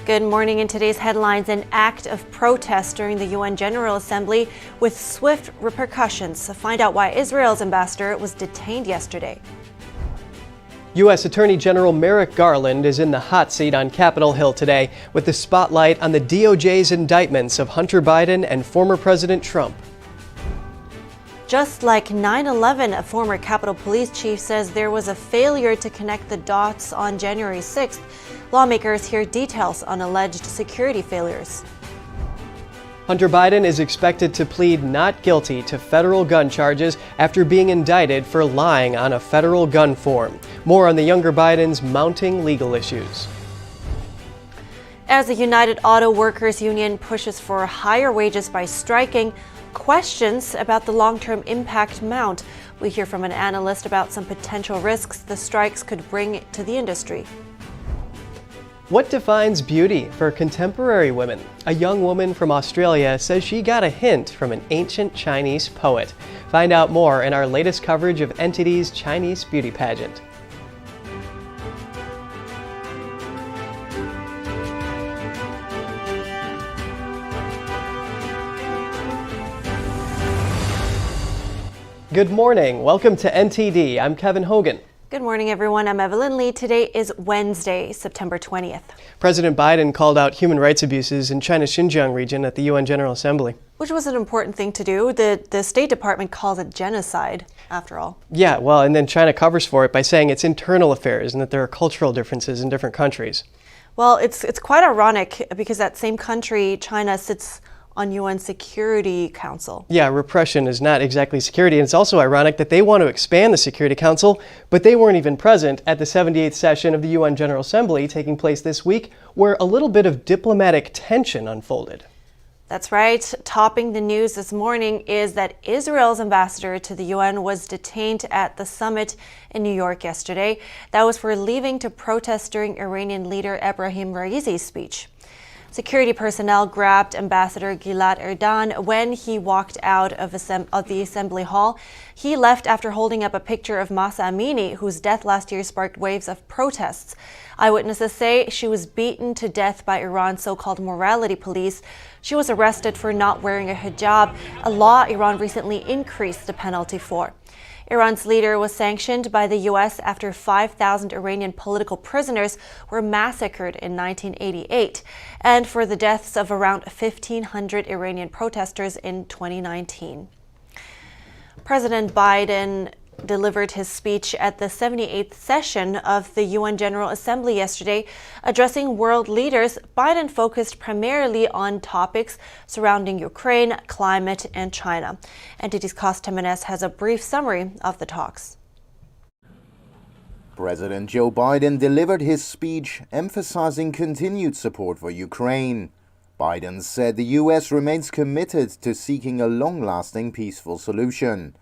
Good morning. In today's headlines, an act of protest during the UN General Assembly with swift repercussions. Find out why Israel's ambassador was detained yesterday. U.S. Attorney General Merrick Garland is in the hot seat on Capitol Hill today with the spotlight on the DOJ's indictments of Hunter Biden and former President Trump. Just like 9/11, a former Capitol Police chief says there was a failure to connect the dots on January 6th. Lawmakers hear details on alleged security failures. Hunter Biden is expected to plead not guilty to federal gun charges after being indicted for lying on a federal gun form. More on the younger Biden's mounting legal issues. As the United Auto Workers Union pushes for higher wages by striking, questions about the long-term impact mount. We hear from an analyst about some potential risks the strikes could bring to the industry. What defines beauty for contemporary women? A young woman from Australia says she got a hint from an ancient Chinese poet. Find out more in our latest coverage of NTD's Chinese beauty pageant. Good morning. Welcome to NTD. I'm Kevin Hogan. Good morning, everyone. I'm Evelyn Lee. Today is Wednesday, September 20th. President Biden called out human rights abuses in China's Xinjiang region at the UN General Assembly. Which was an important thing to do. The State Department calls it genocide, after all. Yeah, well, and then China covers for it by saying it's internal affairs and that there are cultural differences in different countries. Well, it's quite ironic because that same country, China, sits on UN Security Council. Yeah, repression is not exactly security. And it's also ironic that they want to expand the Security Council, but they weren't even present at the 78th session of the UN General Assembly taking place this week, where a little bit of diplomatic tension unfolded. That's right. Topping the news this morning is that Israel's ambassador to the UN was detained at the summit in New York yesterday. That was for leaving to protest during Iranian leader Ebrahim Raizi's speech. Security personnel grabbed Ambassador Gilad Erdan when he walked out of the assembly hall. He left after holding up a picture of Mahsa Amini, whose death last year sparked waves of protests. Eyewitnesses say she was beaten to death by Iran's so-called morality police. She was arrested for not wearing a hijab, a law Iran recently increased the penalty for. Iran's leader was sanctioned by the U.S. after 5,000 Iranian political prisoners were massacred in 1988, and for the deaths of around 1,500 Iranian protesters in 2019. President Biden delivered his speech at the 78th session of the UN General Assembly yesterday. Addressing world leaders, Biden focused primarily on topics surrounding Ukraine, climate, and China. NTD's Costa Jimenez has a brief summary of the talks. President Joe Biden delivered his speech emphasizing continued support for Ukraine. Biden said the U.S. remains committed to seeking a long-lasting peaceful solution,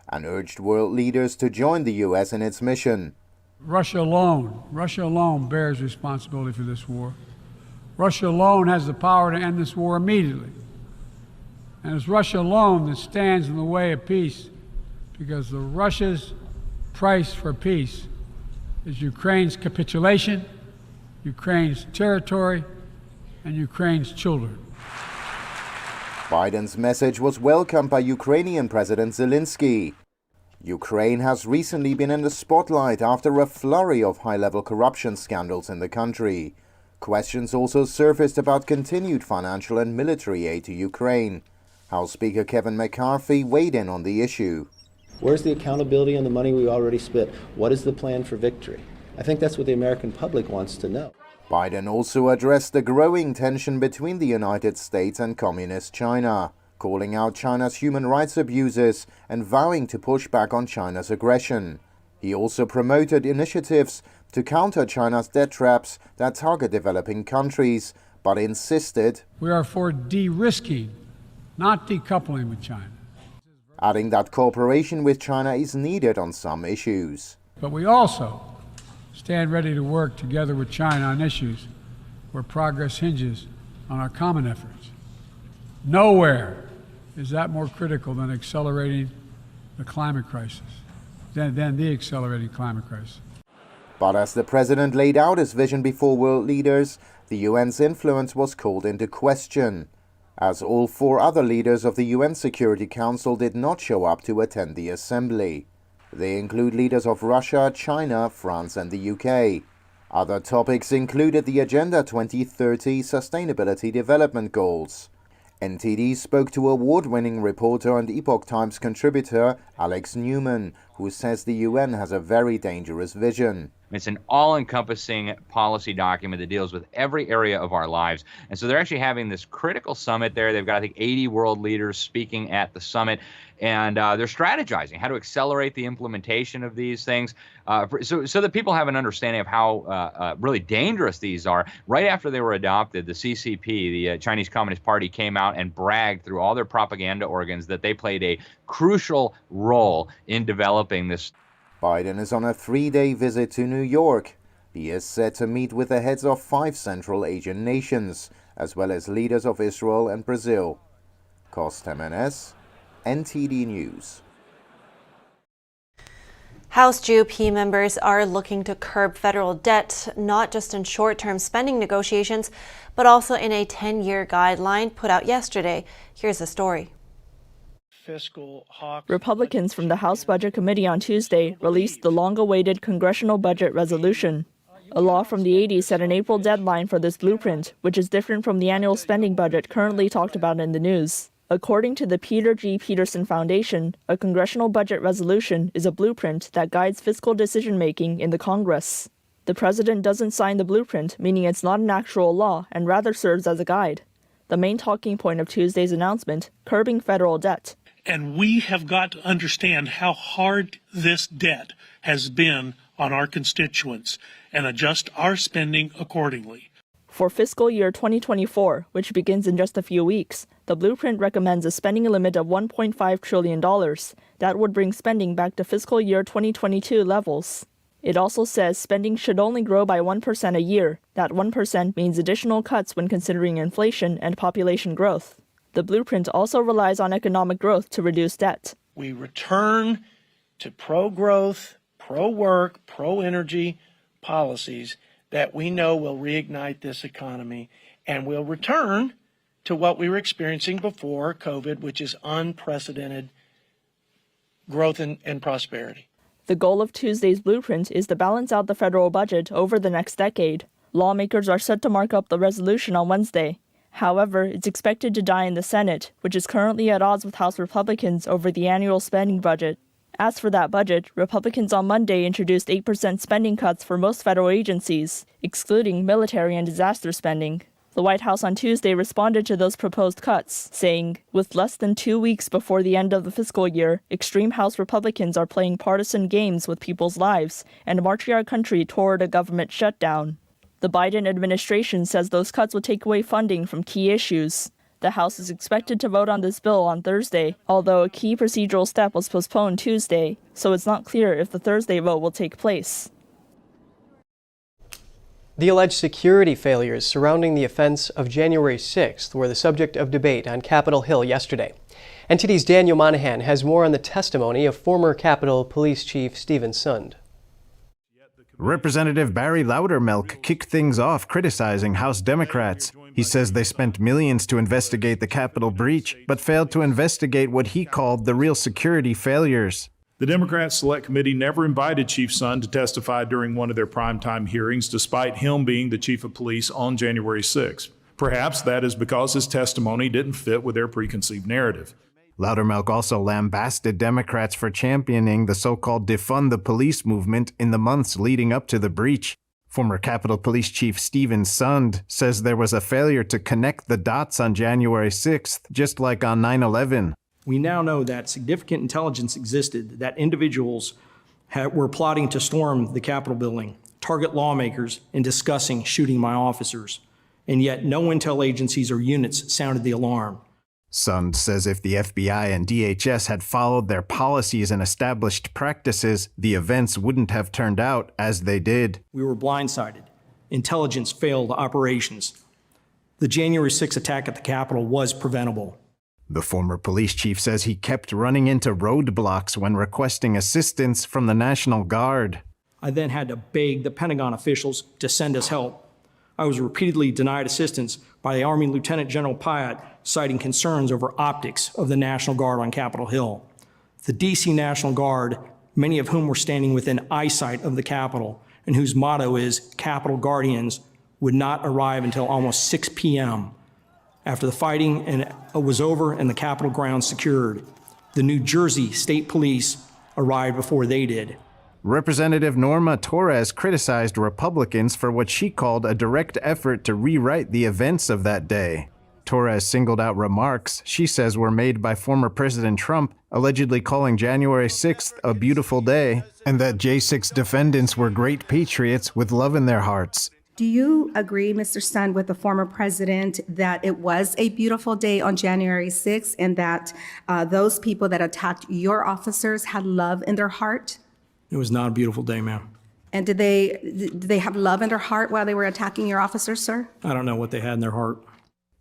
and urged world leaders to join the U.S. in its mission. Russia alone bears responsibility for this war. Russia alone has the power to end this war immediately. And it's Russia alone that stands in the way of peace, because Russia's price for peace is Ukraine's capitulation, Ukraine's territory, and Ukraine's children. Biden's message was welcomed by Ukrainian President Zelensky. Ukraine has recently been in the spotlight after a flurry of high-level corruption scandals in the country. Questions also surfaced about continued financial and military aid to Ukraine. House Speaker Kevin McCarthy weighed in on the issue. Where's the accountability on the money we already spent? What is the plan for victory? I think that's what the American public wants to know. Biden also addressed the growing tension between the United States and Communist China, calling out China's human rights abuses and vowing to push back on China's aggression. He also promoted initiatives to counter China's debt traps that target developing countries, but insisted, "We are for de-risking, not decoupling with China," adding that cooperation with China is needed on some issues. "But we also stand ready to work together with China on issues where progress hinges on our common efforts. Nowhere is that more critical than accelerating the climate crisis, than the accelerating climate crisis." But as the president laid out his vision before world leaders, The UN's influence was called into question, as all 4 other leaders of the UN Security Council did not show up to attend the assembly. They include leaders of Russia, China, France and the UK. Other topics included the Agenda 2030 Sustainability Development Goals. NTD spoke to award-winning reporter and Epoch Times contributor Alex Newman, who says the UN has a very dangerous vision. It's an all-encompassing policy document that deals with every area of our lives. And so they're actually having this critical summit there. They've got, I think, 80 world leaders speaking at the summit. And they're strategizing how to accelerate the implementation of these things so that people have an understanding of how really dangerous these are. Right after they were adopted, the CCP, the Chinese Communist Party, came out and bragged through all their propaganda organs that they played a crucial role in developing this. Biden is on a 3-day visit to New York. He is set to meet with the heads of 5 Central Asian nations, as well as leaders of Israel and Brazil. Costa Menes, NTD News. House GOP members are looking to curb federal debt, not just in short-term spending negotiations, but also in a 10-year guideline put out yesterday. Here's the story. Republicans from the House Budget Committee on Tuesday released the long-awaited Congressional Budget Resolution. A law from the 80s set an April deadline for this blueprint, which is different from the annual spending budget currently talked about in the news. According to the Peter G. Peterson Foundation, a congressional budget resolution is a blueprint that guides fiscal decision-making in the Congress. The president doesn't sign the blueprint, meaning it's not an actual law and rather serves as a guide. The main talking point of Tuesday's announcement, curbing federal debt. And we have got to understand how hard this debt has been on our constituents and adjust our spending accordingly. For fiscal year 2024, which begins in just a few weeks, the blueprint recommends a spending limit of $1.5 trillion. That would bring spending back to fiscal year 2022 levels. It also says spending should only grow by 1% a year. That 1% means additional cuts when considering inflation and population growth. The blueprint also relies on economic growth to reduce debt. We return to pro-growth, pro-work, pro-energy policies that we know will reignite this economy, and will return to what we were experiencing before COVID, which is unprecedented growth and prosperity. The goal of Tuesday's blueprint is to balance out the federal budget over the next decade. Lawmakers are set to mark up the resolution on Wednesday. However, it's expected to die in the Senate, which is currently at odds with House Republicans over the annual spending budget. As for that budget, Republicans on Monday introduced 8% spending cuts for most federal agencies, excluding military and disaster spending. The White House on Tuesday responded to those proposed cuts, saying, with less than 2 weeks before the end of the fiscal year, extreme House Republicans are playing partisan games with people's lives and marching our country toward a government shutdown. The Biden administration says those cuts would take away funding from key issues. The House is expected to vote on this bill on Thursday, although a key procedural step was postponed Tuesday, so it's not clear if the Thursday vote will take place. The alleged security failures surrounding the offense of January 6th were the subject of debate on Capitol Hill yesterday. NTD's Daniel Monahan has more on the testimony of former Capitol Police Chief Stephen Sund. Representative Barry Loudermilk kicked things off criticizing House Democrats. He says they spent millions to investigate the Capitol breach, but failed to investigate what he called the real security failures. The Democrat Select Committee never invited Chief Sund to testify during one of their primetime hearings, despite him being the chief of police on January 6th. Perhaps that is because his testimony didn't fit with their preconceived narrative. Loudermilk also lambasted Democrats for championing the so-called defund the police movement in the months leading up to the breach. Former Capitol Police Chief Stephen Sund says there was a failure to connect the dots on January 6th, just like on 9/11. We now know that significant intelligence existed, that individuals were plotting to storm the Capitol building, target lawmakers, and discussing shooting my officers. And yet no intel agencies or units sounded the alarm. Sund says if the FBI and DHS had followed their policies and established practices, the events wouldn't have turned out as they did. We were blindsided. Intelligence failed operations. The January 6th attack at the Capitol was preventable. The former police chief says he kept running into roadblocks when requesting assistance from the National Guard. I then had to beg the Pentagon officials to send us help. I was repeatedly denied assistance by the Army Lieutenant General Pyatt, citing concerns over optics of the National Guard on Capitol Hill. The D.C. National Guard, many of whom were standing within eyesight of the Capitol, and whose motto is Capitol Guardians, would not arrive until almost 6 p.m. after the fighting was over and the Capitol grounds secured. The New Jersey State Police arrived before they did. Representative Norma Torres criticized Republicans for what she called a direct effort to rewrite the events of that day. Torres singled out remarks she says were made by former President Trump, allegedly calling January 6th a beautiful day, and that J6 defendants were great patriots with love in their hearts. Do you agree, Mr. Sun, with the former president that it was a beautiful day on January 6th and that those people that attacked your officers had love in their heart? It was not a beautiful day, ma'am. And did they have love in their heart while they were attacking your officers, sir? I don't know what they had in their heart.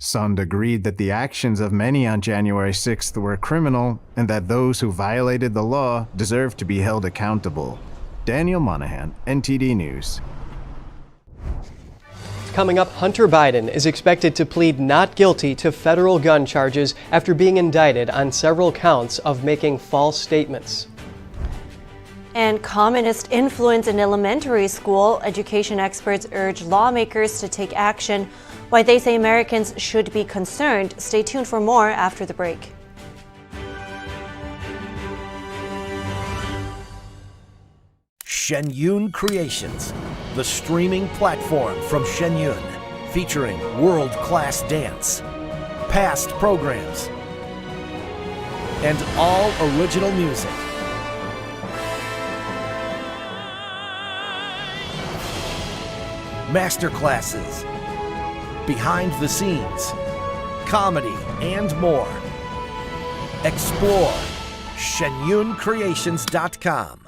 Sund agreed that the actions of many on January 6th were criminal and that those who violated the law deserve to be held accountable. Daniel Monahan, NTD News. Coming up, Hunter Biden is expected to plead not guilty to federal gun charges after being indicted on several counts of making false statements. And communist influence in elementary school, education experts urge lawmakers to take action. Why they say Americans should be concerned. Stay tuned for more after the break. Shen Yun Creations, the streaming platform from Shen Yun, featuring world-class dance, past programs, and all original music. Masterclasses, behind the scenes, comedy, and more. Explore shenyuncreations.com.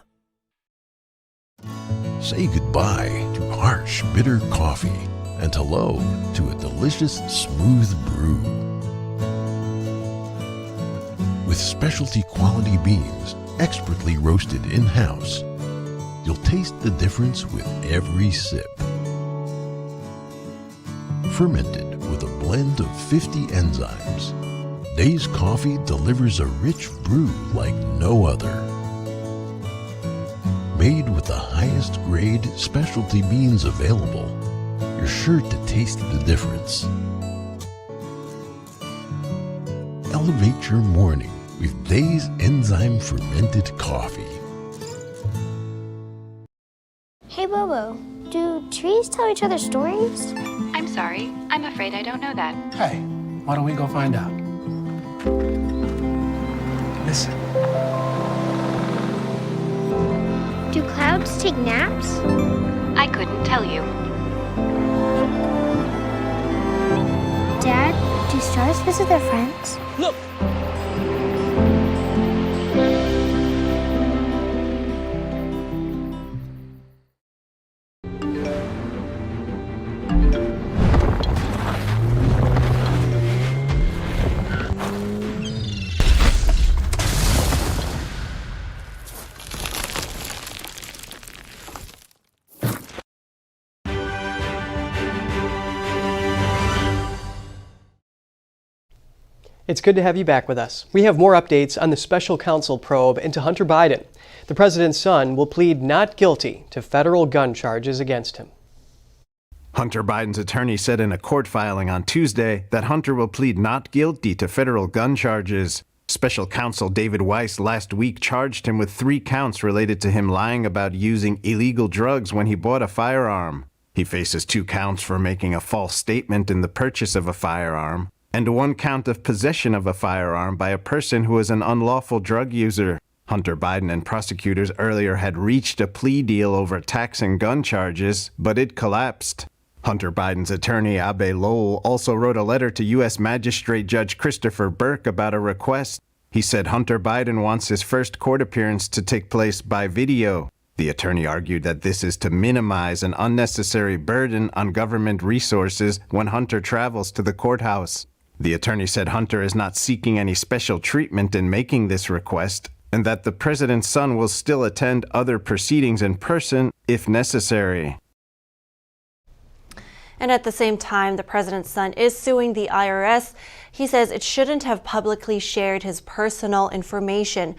Say goodbye to harsh, bitter coffee and hello to a delicious, smooth brew. With specialty quality beans, expertly roasted in-house, you'll taste the difference with every sip. Fermented with a blend of 50 enzymes, Dave's Coffee delivers a rich brew like no other. Made with the highest grade specialty beans available, you're sure to taste the difference. Elevate your morning with Dave's enzyme fermented coffee. Hey Bobo, do trees tell each other stories? I'm sorry, I'm afraid I don't know that. Hey, why don't we go find out? Listen. Do clouds take naps? I couldn't tell you. Dad, do stars visit their friends? Look! It's good to have you back with us. We have more updates on the special counsel probe into Hunter Biden. The president's son will plead not guilty to federal gun charges against him. Hunter Biden's attorney said in a court filing on Tuesday that Hunter will plead not guilty to federal gun charges. Special counsel David Weiss last week charged him with 3 counts related to him lying about using illegal drugs when he bought a firearm. He faces 2 counts for making a false statement in the purchase of a firearm, and 1 count of possession of a firearm by a person who is an unlawful drug user. Hunter Biden and prosecutors earlier had reached a plea deal over tax and gun charges, but it collapsed. Hunter Biden's attorney, Abe Lowell, also wrote a letter to U.S. Magistrate Judge Christopher Burke about a request. He said Hunter Biden wants his first court appearance to take place by video. The attorney argued that this is to minimize an unnecessary burden on government resources when Hunter travels to the courthouse. The attorney said Hunter is not seeking any special treatment in making this request, and that the president's son will still attend other proceedings in person if necessary. And at the same time, the president's son is suing the IRS. He says it shouldn't have publicly shared his personal information.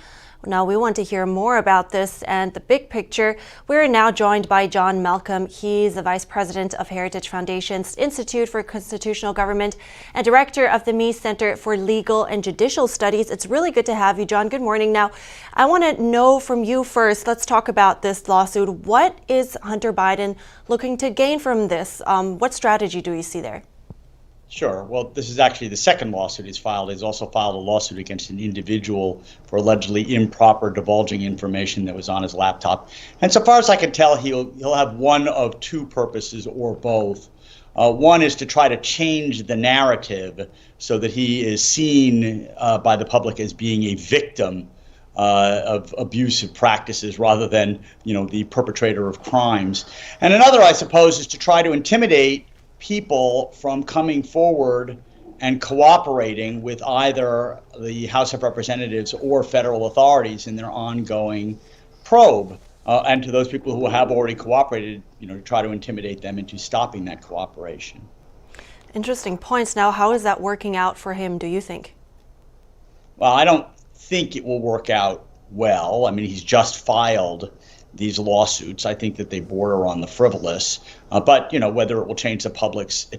Now, we want to hear more about this and the big picture. We're now joined by John Malcolm. He's the Vice President of Heritage Foundation's Institute for Constitutional Government and Director of the Mies Center for Legal and Judicial Studies. It's really good to have you, John. Good morning. Now, I want to know from you first, let's talk about this lawsuit. What is Hunter Biden looking to gain from this? What strategy do you see there? Sure. Well, this is actually the second lawsuit he's filed. He's also filed a lawsuit against an individual for allegedly improper divulging information that was on his laptop. And so far as I can tell, he'll have one of two purposes or both. One is to try to change the narrative so that he is seen by the public as being a victim of abusive practices rather than, the perpetrator of crimes. And another, I suppose, is to try to intimidate people from coming forward and cooperating with either the House of Representatives or federal authorities in their ongoing probe. And to those people who have already cooperated, to try to intimidate them into stopping that cooperation. Interesting points. Now, how is that working out for him, do you think? Well, I don't think it will work out well. I mean, he's just filed these lawsuits. I think that they border on the frivolous, but whether it will change the public's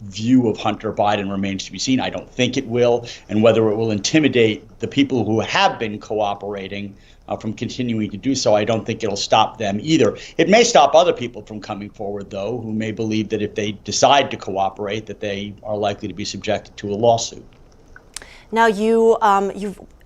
view of Hunter Biden remains to be seen. I don't think it will, and whether it will intimidate the people who have been cooperating from continuing to do so, I don't think it'll stop them either. It may stop other people from coming forward, though, who may believe that if they decide to cooperate, that they are likely to be subjected to a lawsuit. Now, you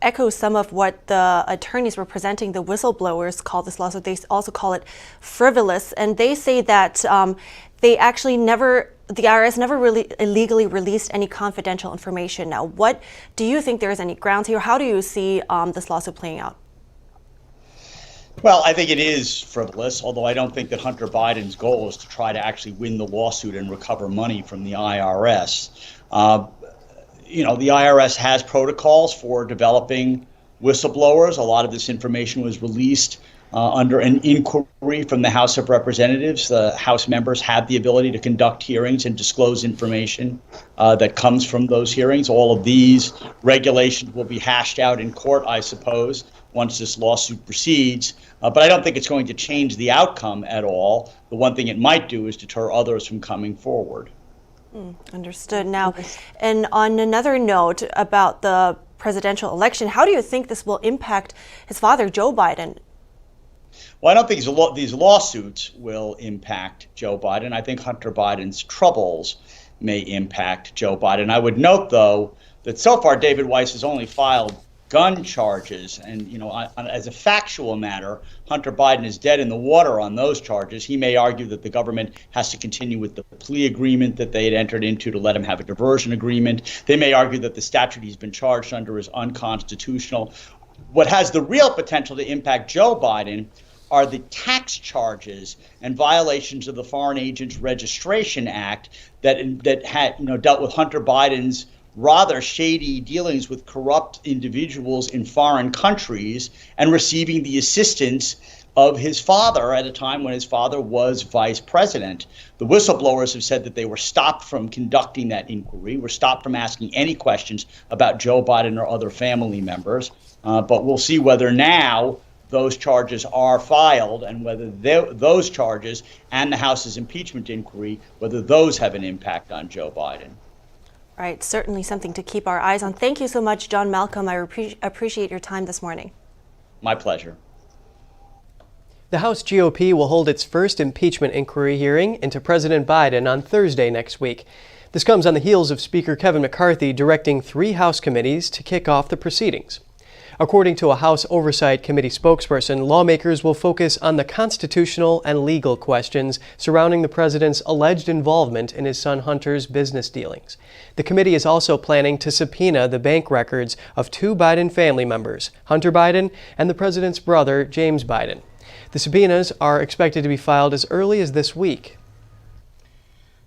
echo some of what the attorneys representing the whistleblowers call this lawsuit. They also call it frivolous, and they say that the IRS never really illegally released any confidential information. Now, what do you think there is any grounds here? How do you see this lawsuit playing out? Well, I think it is frivolous, although I don't think that Hunter Biden's goal is to try to actually win the lawsuit and recover money from the IRS. The IRS has protocols for developing whistleblowers. A lot of this information was released under an inquiry from the House of Representatives. The House members have the ability to conduct hearings and disclose information that comes from those hearings. All of these regulations will be hashed out in court, I suppose, once this lawsuit proceeds. But I don't think it's going to change the outcome at all. The one thing it might do is deter others from coming forward. Understood. Now, and on another note about the presidential election, how do you think this will impact his father, Joe Biden? Well, I don't think these lawsuits will impact Joe Biden. I think Hunter Biden's troubles may impact Joe Biden. I would note, though, that so far David Weiss has only filed gun charges. And, as a factual matter, Hunter Biden is dead in the water on those charges. He may argue that the government has to continue with the plea agreement that they had entered into to let him have a diversion agreement. They may argue that the statute he's been charged under is unconstitutional. What has the real potential to impact Joe Biden are the tax charges and violations of the Foreign Agents Registration Act that had dealt with Hunter Biden's rather shady dealings with corrupt individuals in foreign countries and receiving the assistance of his father at a time when his father was vice president. The whistleblowers have said that they were stopped from conducting that inquiry, were stopped from asking any questions about Joe Biden or other family members. But we'll see whether now those charges are filed and whether those charges and the House's impeachment inquiry, whether those have an impact on Joe Biden. Right, certainly something to keep our eyes on. Thank you so much, John Malcolm. I appreciate your time this morning. My pleasure. The House GOP will hold its first impeachment inquiry hearing into President Biden on Thursday next week. This comes on the heels of Speaker Kevin McCarthy directing 3 House committees to kick off the proceedings. According to a House Oversight Committee spokesperson, lawmakers will focus on the constitutional and legal questions surrounding the president's alleged involvement in his son Hunter's business dealings. The committee is also planning to subpoena the bank records of 2 Biden family members, Hunter Biden and the president's brother, James Biden. The subpoenas are expected to be filed as early as this week.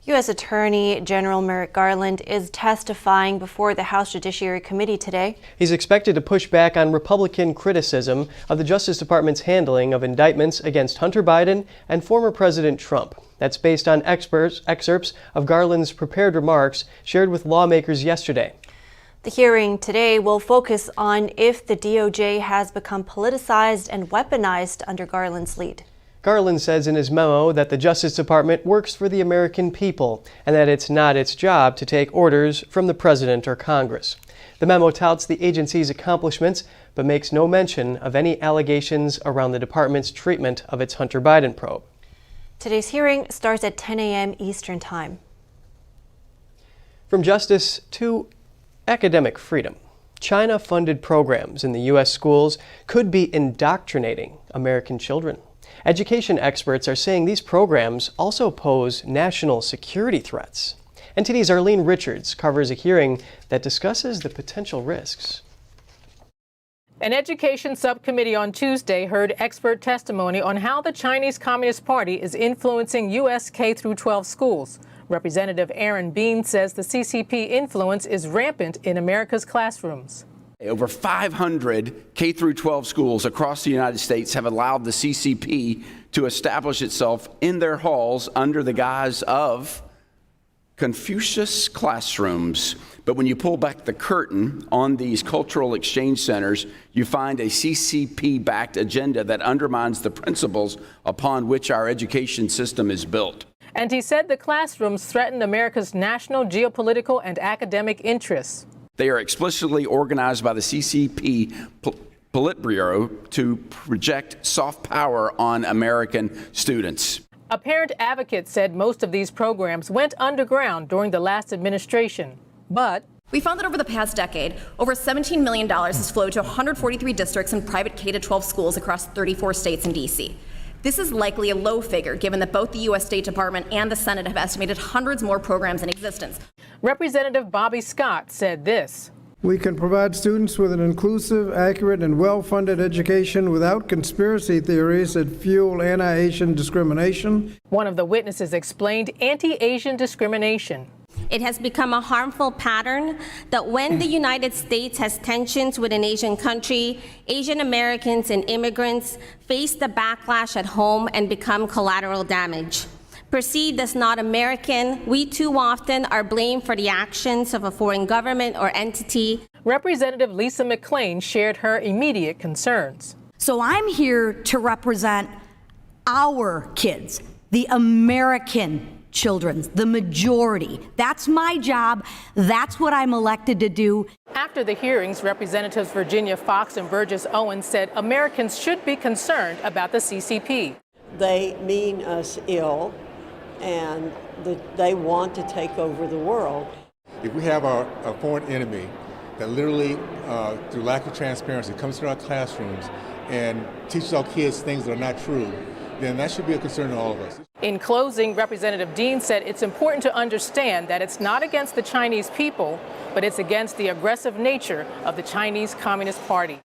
U.S. Attorney General Merrick Garland is testifying before the House Judiciary Committee today. He's expected to push back on Republican criticism of the Justice Department's handling of indictments against Hunter Biden and former President Trump. That's based on excerpts of Garland's prepared remarks shared with lawmakers yesterday. The hearing today will focus on if the DOJ has become politicized and weaponized under Garland's lead. Garland says in his memo that the Justice Department works for the American people and that it's not its job to take orders from the President or Congress. The memo touts the agency's accomplishments but makes no mention of any allegations around the department's treatment of its Hunter Biden probe. Today's hearing starts at 10 a.m. Eastern Time. From justice to academic freedom. China-funded programs in the U.S. schools could be indoctrinating American children. Education experts are saying these programs also pose national security threats. NTD's Arlene Richards covers a hearing that discusses the potential risks. An education subcommittee on Tuesday heard expert testimony on how the Chinese Communist Party is influencing U.S. K-12 schools. Representative Aaron Bean says the CCP influence is rampant in America's classrooms. Over 500 K-12 schools across the United States have allowed the CCP to establish itself in their halls under the guise of Confucius classrooms. But when you pull back the curtain on these cultural exchange centers, you find a CCP-backed agenda that undermines the principles upon which our education system is built. And he said the classrooms threaten America's national, geopolitical, and academic interests. They are explicitly organized by the CCP Politburo to project soft power on American students. A parent advocate said most of these programs went underground during the last administration, but we found that over the past decade, over $17 million has flowed to 143 districts and private K-12 schools across 34 states and D.C. This is likely a low figure, given that both the U.S. State Department and the Senate have estimated hundreds more programs in existence. Representative Bobby Scott said this. We can provide students with an inclusive, accurate, and well-funded education without conspiracy theories that fuel anti-Asian discrimination. One of the witnesses explained anti-Asian discrimination. It has become a harmful pattern that when the United States has tensions with an Asian country, Asian Americans and immigrants face the backlash at home and become collateral damage. Perceived as not American, we too often are blamed for the actions of a foreign government or entity. Representative Lisa McClain shared her immediate concerns. So I'm here to represent our kids, the American children, the majority. That's my job. That's what I'm elected to do. After the hearings, Representatives Virginia Fox and Burgess Owens said Americans should be concerned about the CCP. They mean us ill, and they want to take over the world. If we have a foreign enemy that literally, through lack of transparency, comes to our classrooms and teaches our kids things that are not true, then that should be a concern to all of us. In closing, Representative Dean said it's important to understand that it's not against the Chinese people, but it's against the aggressive nature of the Chinese Communist Party.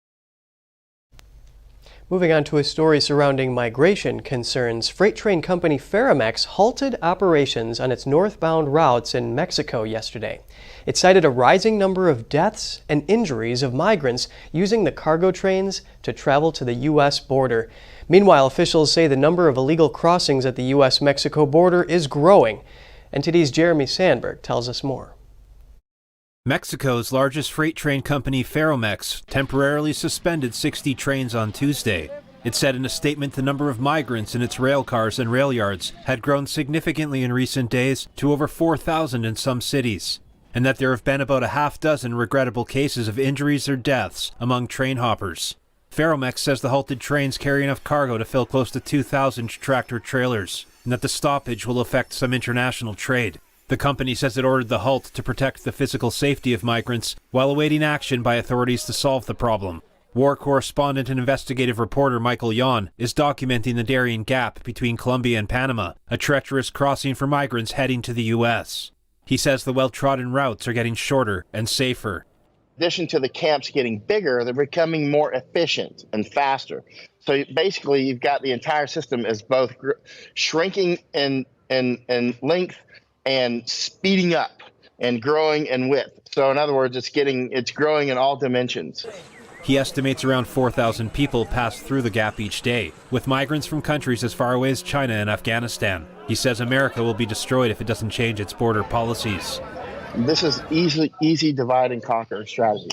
Moving on to a story surrounding migration concerns, freight train company Ferromex halted operations on its northbound routes in Mexico yesterday. It cited a rising number of deaths and injuries of migrants using the cargo trains to travel to the U.S. border. Meanwhile, officials say the number of illegal crossings at the U.S.-Mexico border is growing. NTD's Jeremy Sandberg tells us more. Mexico's largest freight train company, Ferromex, temporarily suspended 60 trains on Tuesday. It said in a statement the number of migrants in its rail cars and rail yards had grown significantly in recent days to over 4,000 in some cities, and that there have been about a half dozen regrettable cases of injuries or deaths among train hoppers. Ferromex says the halted trains carry enough cargo to fill close to 2,000 tractor trailers, and that the stoppage will affect some international trade. The company says it ordered the halt to protect the physical safety of migrants while awaiting action by authorities to solve the problem. War correspondent and investigative reporter Michael Yon is documenting the Darien Gap between Colombia and Panama, a treacherous crossing for migrants heading to the U.S. He says the well-trodden routes are getting shorter and safer. In addition to the camps getting bigger, they're becoming more efficient and faster. So basically, you've got the entire system as both shrinking in length and speeding up and growing in width. So in other words, it's growing in all dimensions. He estimates around 4,000 people pass through the gap each day, with migrants from countries as far away as China and Afghanistan. He says America will be destroyed if it doesn't change its border policies. This is easy divide and conquer strategy,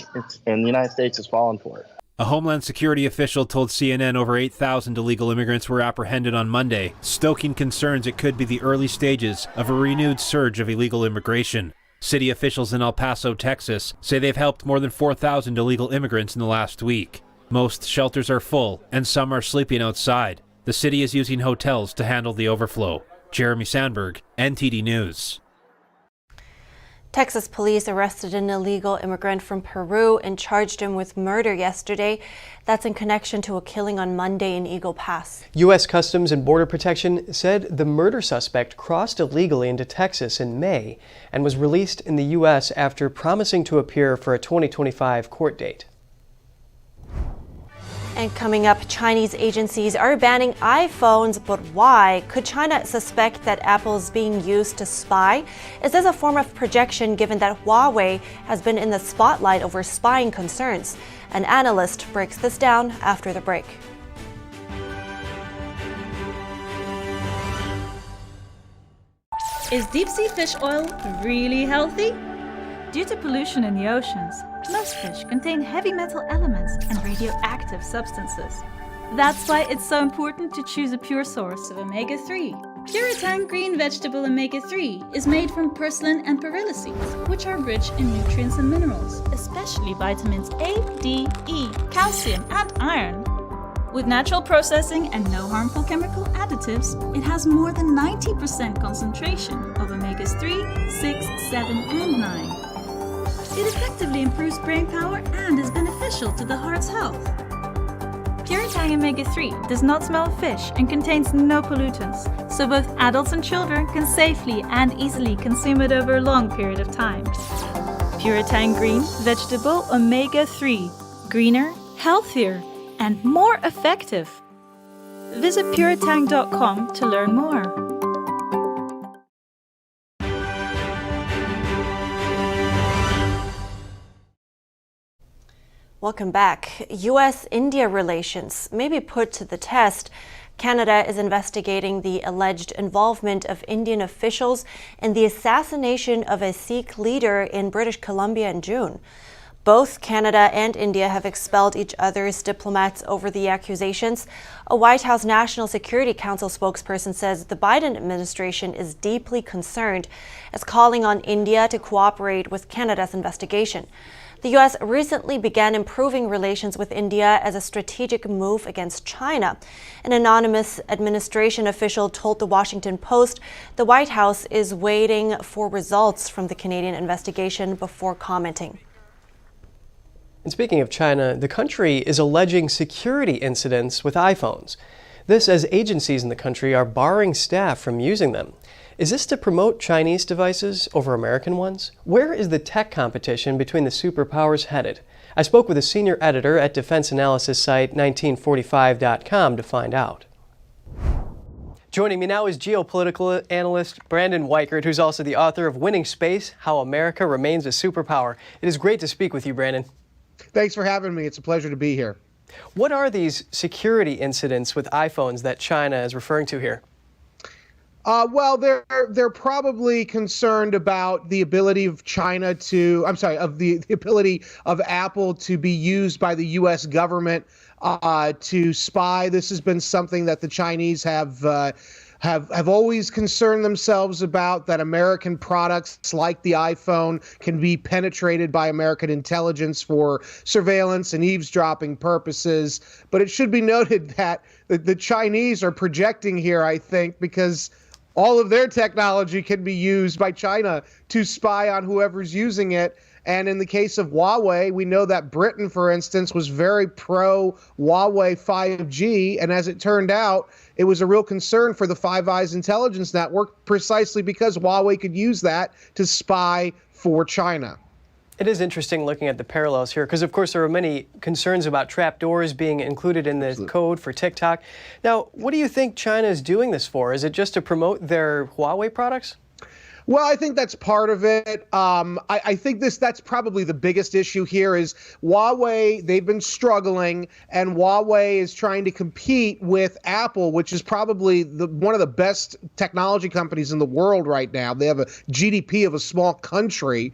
and the United States has fallen for it. A Homeland Security official told CNN over 8,000 illegal immigrants were apprehended on Monday, stoking concerns it could be the early stages of a renewed surge of illegal immigration. City officials in El Paso, Texas, say they've helped more than 4,000 illegal immigrants in the last week. Most shelters are full, and some are sleeping outside. The city is using hotels to handle the overflow. Jeremy Sandberg, NTD News. Texas police arrested an illegal immigrant from Peru and charged him with murder yesterday. That's in connection to a killing on Monday in Eagle Pass. U.S. Customs and Border Protection said the murder suspect crossed illegally into Texas in May and was released in the U.S. after promising to appear for a 2025 court date. And coming up, Chinese agencies are banning iPhones, but why? Could China suspect that Apple is being used to spy? Is this a form of projection given that Huawei has been in the spotlight over spying concerns? An analyst breaks this down after the break. Is deep-sea fish oil really healthy? Due to pollution in the oceans, most fish contain heavy metal elements and radioactive substances. That's why it's so important to choose a pure source of omega-3. Puritang green vegetable omega-3 is made from purslane and perilla seeds, which are rich in nutrients and minerals, especially vitamins A, D, E, calcium, and iron. With natural processing and no harmful chemical additives, it has more than 90% concentration of omegas 3, 6, 7, and 9. It effectively improves brain power and is beneficial to the heart's health. Puritang Omega-3 does not smell of fish and contains no pollutants, so both adults and children can safely and easily consume it over a long period of time. Puritang Green Vegetable Omega-3. Greener, healthier, and more effective. Visit puritang.com to learn more. Welcome back. U.S.-India relations may be put to the test. Canada is investigating the alleged involvement of Indian officials in the assassination of a Sikh leader in British Columbia in June. Both Canada and India have expelled each other's diplomats over the accusations. A White House National Security Council spokesperson says the Biden administration is deeply concerned, as calling on India to cooperate with Canada's investigation. The U.S. recently began improving relations with India as a strategic move against China. An anonymous administration official told the Washington Post the White House is waiting for results from the Canadian investigation before commenting. And speaking of China, the country is alleging security incidents with iPhones. This as agencies in the country are barring staff from using them. Is this to promote Chinese devices over American ones? Where is the tech competition between the superpowers headed? I spoke with a senior editor at defense analysis site 1945.com to find out. Joining me now is geopolitical analyst Brandon Weichert, who's also the author of Winning Space: How America Remains a Superpower. It is great to speak with you, Brandon. Thanks for having me. It's a pleasure to be here. What are these security incidents with iPhones that China is referring to here? Well, they're probably concerned about the ability of China to, the ability of Apple to be used by the U.S. government to spy. This has been something that the Chinese have always concerned themselves about, that American products like the iPhone can be penetrated by American intelligence for surveillance and eavesdropping purposes. But it should be noted that the Chinese are projecting here, I think, because all of their technology can be used by China to spy on whoever's using it. And in the case of Huawei, we know that Britain, for instance, was very pro Huawei 5G. And as it turned out, it was a real concern for the Five Eyes intelligence network, precisely because Huawei could use that to spy for China. It is interesting looking at the parallels here, because of course there are many concerns about trapdoors being included in the code for TikTok. Now, what do you think China is doing this for? Is it just to promote their Huawei products? Well, I think that's part of it. I think that's probably the biggest issue here is Huawei. They've been struggling, and Huawei is trying to compete with Apple, which is probably one of the best technology companies in the world right now. They have a GDP of a small country.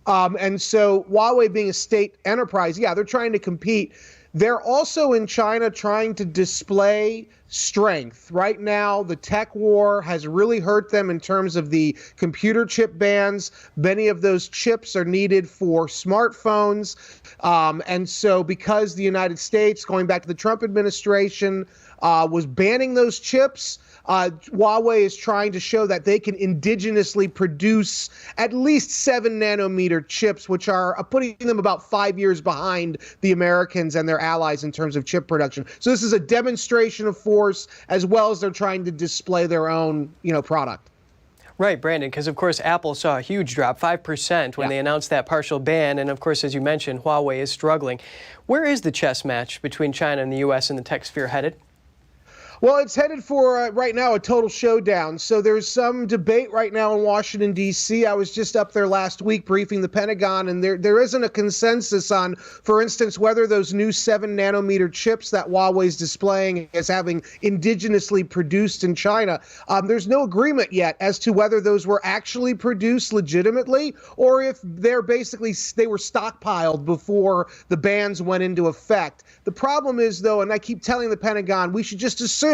And so Huawei being a state enterprise, yeah, they're trying to compete. They're also in China trying to display strength. Right now, the tech war has really hurt them in terms of the computer chip bans. Many of those chips are needed for smartphones. And so because the United States, going back to the Trump administration, was banning those chips, Huawei is trying to show that they can indigenously produce at least 7 nanometer chips, which are putting them about 5 years behind the Americans and their allies in terms of chip production. So this is a demonstration of force, as well as they're trying to display their own, product. Right, Brandon, because of course Apple saw a huge drop, 5% when they announced that partial ban, and of course, as you mentioned, Huawei is struggling. Where is the chess match between China and the U.S. in the tech sphere headed? Well, it's headed for, right now, a total showdown. So there's some debate right now in Washington, D.C. I was just up there last week briefing the Pentagon, and there isn't a consensus on, for instance, whether those new 7 nanometer chips that Huawei's displaying as having indigenously produced in China. There's no agreement yet as to whether those were actually produced legitimately or if they were stockpiled before the bans went into effect. The problem is, though, and I keep telling the Pentagon, we should just assume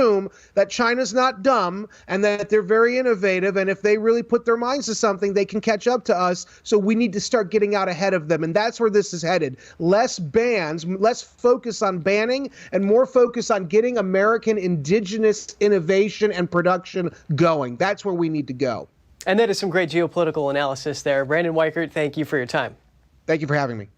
that China's not dumb and that they're very innovative, and if they really put their minds to something, they can catch up to us. So we need to start getting out ahead of them, and that's where this is headed. Less bans, less focus on banning, and more focus on getting American indigenous innovation and production going. That's where we need to go. And that is some great geopolitical analysis there. Brandon Weichert, thank you for your time. Thank you for having me.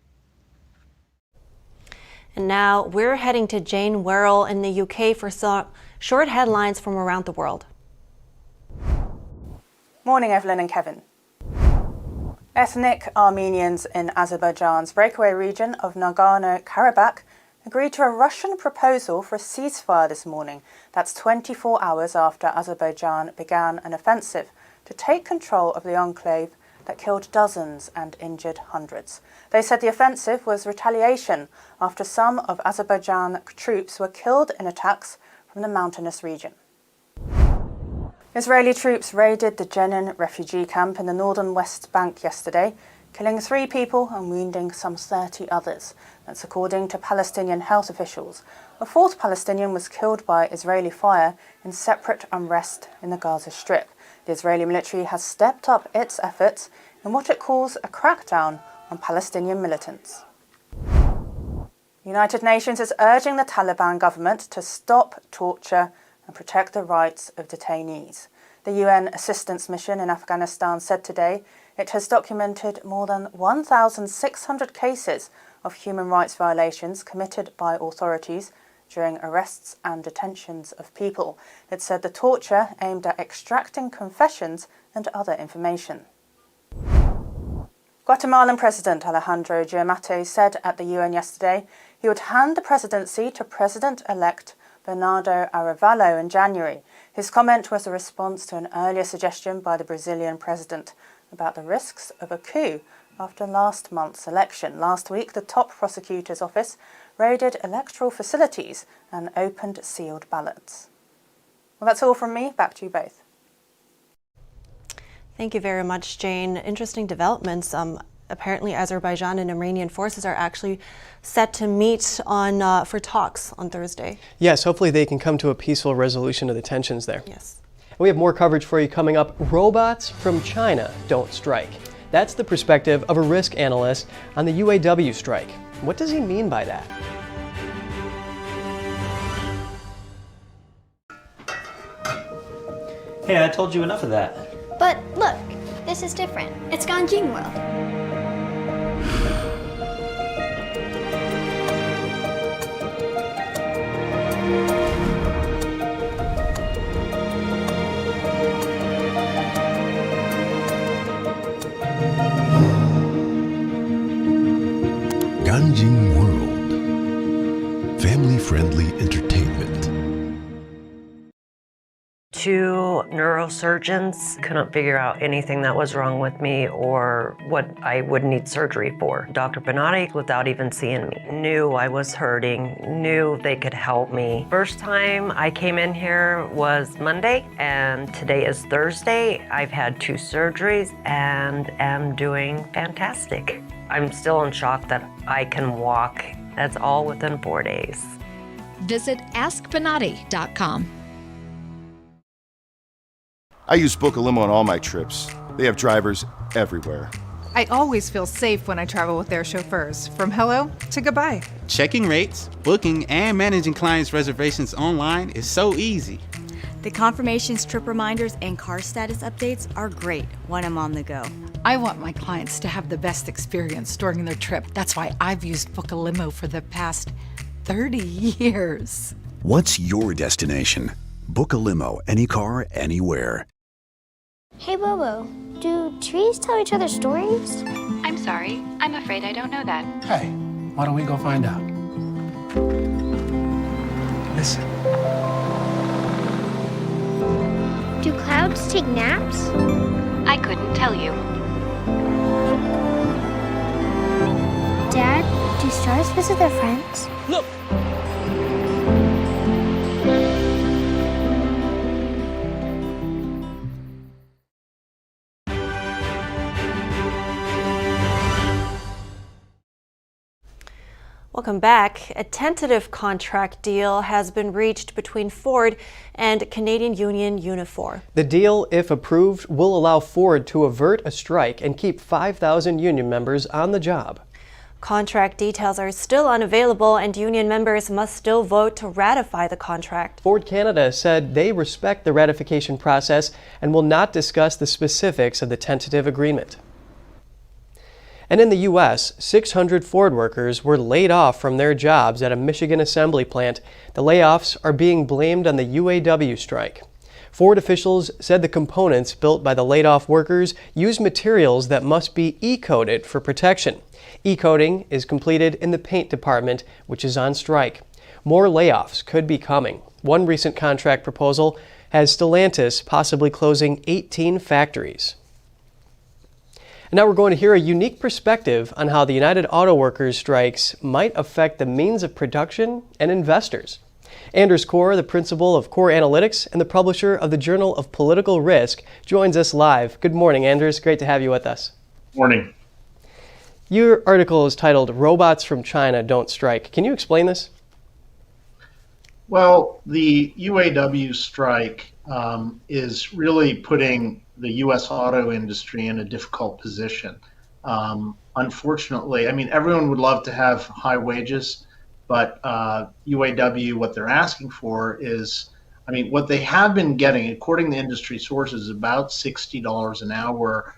And now we're heading to Jane Worrell in the UK for some short headlines from around the world. Morning, Evelyn and Kevin. Ethnic Armenians in Azerbaijan's breakaway region of Nagorno-Karabakh agreed to a Russian proposal for a ceasefire this morning. That's 24 hours after Azerbaijan began an offensive to take control of the enclave that killed dozens and injured hundreds. They said the offensive was retaliation after some of Azerbaijan troops were killed in attacks from the mountainous region. Israeli troops raided the Jenin refugee camp in the northern West Bank yesterday, killing 3 people and wounding some 30 others. That's according to Palestinian health officials. A 4th Palestinian was killed by Israeli fire in separate unrest in the Gaza Strip. The Israeli military has stepped up its efforts in what it calls a crackdown on Palestinian militants. The United Nations is urging the Taliban government to stop torture and protect the rights of detainees. The UN Assistance Mission in Afghanistan said today it has documented more than 1,600 cases of human rights violations committed by authorities during arrests and detentions of people. It said the torture aimed at extracting confessions and other information. Guatemalan President Alejandro Giammattei said at the UN yesterday he would hand the presidency to President-elect Bernardo Arevalo in January. His comment was a response to an earlier suggestion by the Brazilian president about the risks of a coup after last month's election. Last week, the top prosecutor's office raided electoral facilities and opened sealed ballots. Well, that's all from me. Back to you both. Thank you very much, Jane. Interesting developments. Apparently, Azerbaijan and Armenian forces are actually set to meet for talks on Thursday. Yes, hopefully they can come to a peaceful resolution of the tensions there. Yes. And we have more coverage for you coming up. Robots from China don't strike. That's the perspective of a risk analyst on the UAW strike. What does he mean by that? Hey, I told you enough of that. But look, this is different. It's Ganjing World. Ganjing World. Family-friendly entertainment. to neurosurgeons. Couldn't figure out anything that was wrong with me or what I would need surgery for. Dr. Bonatti, without even seeing me, knew I was hurting, knew they could help me. First time I came in here was Monday, and today is Thursday. I've had 2 surgeries and am doing fantastic. I'm still in shock that I can walk. That's all within 4 days. Visit AskBonatti.com. I use Book a Limo on all my trips. They have drivers everywhere. I always feel safe when I travel with their chauffeurs, from hello to goodbye. Checking rates, booking, and managing clients' reservations online is so easy. The confirmations, trip reminders, and car status updates are great when I'm on the go. I want my clients to have the best experience during their trip. That's why I've used Book a Limo for the past 30 years. What's your destination? Book a limo, any car, anywhere. Hey, Bobo, do trees tell each other stories? I'm sorry. I'm afraid I don't know that. Hey, why don't we go find out? Listen. Do clouds take naps? I couldn't tell you. Dad, do stars visit their friends? Look! Welcome back. A tentative contract deal has been reached between Ford and Canadian union Unifor. The deal, if approved, will allow Ford to avert a strike and keep 5,000 union members on the job. Contract details are still unavailable and union members must still vote to ratify the contract. Ford Canada said they respect the ratification process and will not discuss the specifics of the tentative agreement. And in the U.S., 600 Ford workers were laid off from their jobs at a Michigan assembly plant. The layoffs are being blamed on the UAW strike. Ford officials said the components built by the laid-off workers use materials that must be E-coated for protection. E-coating is completed in the paint department, which is on strike. More layoffs could be coming. One recent contract proposal has Stellantis possibly closing 18 factories. And now we're going to hear a unique perspective on how the United Auto Workers strikes might affect the means of production and investors. Anders Kaur, the principal of Core Analytics and the publisher of the Journal of Political Risk, joins us live. Good morning, Anders. Great to have you with us. Morning. Your article is titled "Robots from China Don't Strike." Can you explain this? Well, the UAW strike is really putting the U.S. auto industry in a difficult position. Unfortunately, I mean, everyone would love to have high wages, but UAW, what they're asking for is, I mean, what they have been getting, according to industry sources, about $60 an hour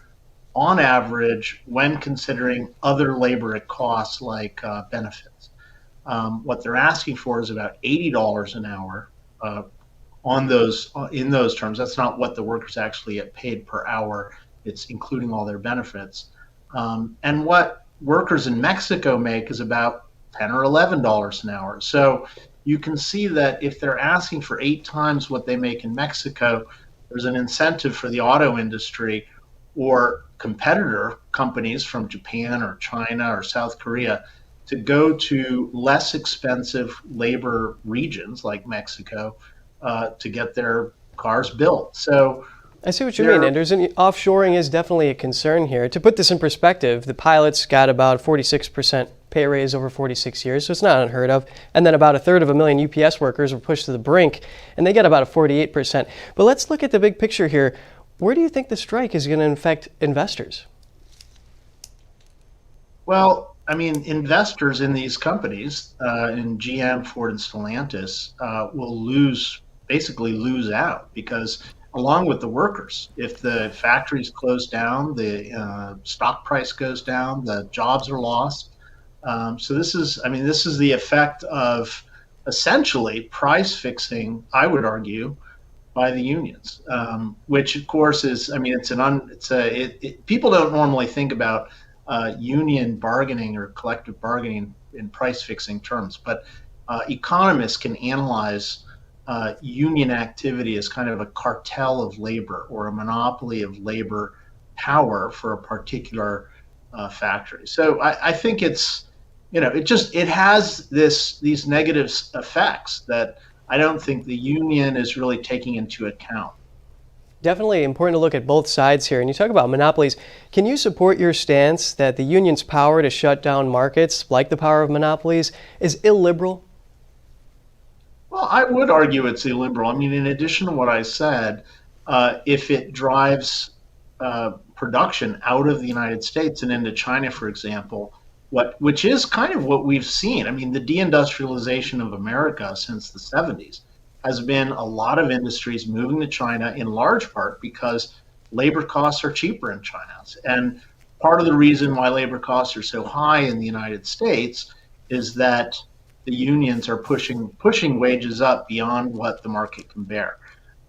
on average when considering other labor costs like benefits. What they're asking for is about $80 an hour on those in those terms. That's not what the workers actually get paid per hour. It's including all their benefits. And what workers in Mexico make is about $10 or $11 an hour. So you can see that if they're asking for 8 times what they make in Mexico, there's an incentive for the auto industry or competitor companies from Japan or China or South Korea to go to less expensive labor regions like Mexico to get their cars built. So I see what you mean, Anders, and offshoring is definitely a concern here. To put this in perspective, the pilots got about 46% pay raise over 46 years, so it's not unheard of. And then about 1/3 UPS workers were pushed to the brink, and they got about a 48%. But let's look at the big picture here. Where do you think the strike is going to affect investors? Well, I mean, investors in these companies, in GM, Ford, and Stellantis, will basically lose out because along with the workers, if the factories close down, the stock price goes down, the jobs are lost. So this is the effect of essentially price fixing, I would argue, by the unions, which of course is, I mean, people don't normally think about union bargaining or collective bargaining in price fixing terms, but economists can analyze union activity as kind of a cartel of labor or a monopoly of labor power for a particular factory. So I think it's, it has these negative effects that I don't think the union is really taking into account. Definitely important to look at both sides here. And you talk about monopolies. Can you support your stance that the union's power to shut down markets, like the power of monopolies, is illiberal? Well, I would argue it's illiberal. I mean, in addition to what I said, if it drives production out of the United States and into China, for example, which is kind of what we've seen. I mean, the deindustrialization of America since the 70s has been a lot of industries moving to China, in large part because labor costs are cheaper in China. And part of the reason why labor costs are so high in the United States is that the unions are pushing wages up beyond what the market can bear.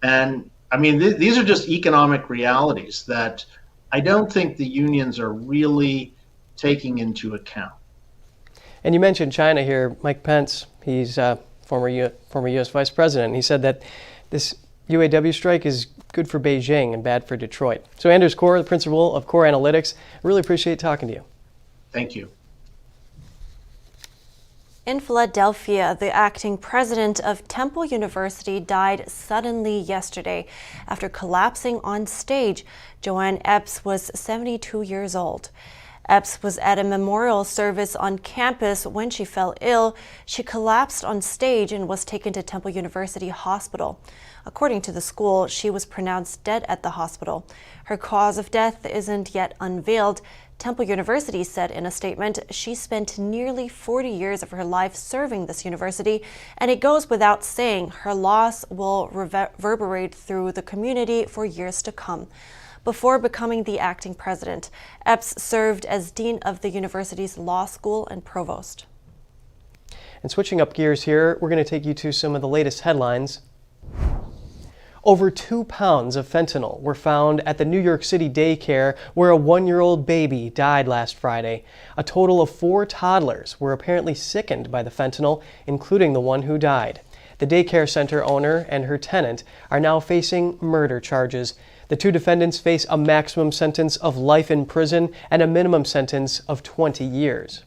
And I mean, these are just economic realities that I don't think the unions are really taking into account. And you mentioned China here. Mike Pence, he's former U.S. Vice President. He said that this UAW strike is good for Beijing and bad for Detroit. So Anders Core, the principal of Core Analytics, I really appreciate talking to you. Thank you. In Philadelphia, the acting president of Temple University died suddenly yesterday after collapsing on stage. Joanne Epps was 72 years old. Epps was at a memorial service on campus when she fell ill. She collapsed on stage and was taken to Temple University Hospital. According to the school, she was pronounced dead at the hospital. Her cause of death isn't yet unveiled. Temple University said in a statement she spent nearly 40 years of her life serving this university, and it goes without saying her loss will reverberate through the community for years to come. Before becoming the acting president, Epps served as dean of the university's law school and provost. And switching up gears here, we're going to take you to some of the latest headlines. Over 2 pounds of fentanyl were found at the New York City daycare where a 1-year-old baby died last Friday. A total of 4 toddlers were apparently sickened by the fentanyl, including the one who died. The daycare center owner and her tenant are now facing murder charges. The 2 defendants face a maximum sentence of life in prison and a minimum sentence of 20 years.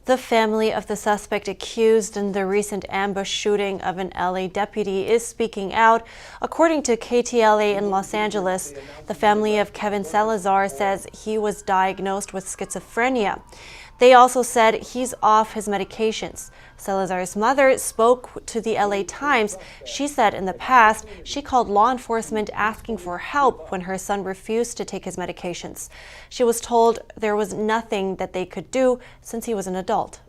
The family of the suspect accused in the recent ambush shooting of an LA deputy is speaking out. According to KTLA in Los Angeles, the family of Kevin Salazar says he was diagnosed with schizophrenia. They also said he's off his medications. Salazar's mother spoke to the LA Times. She said in the past, she called law enforcement asking for help when her son refused to take his medications. She was told there was nothing that they could do since he was an adult.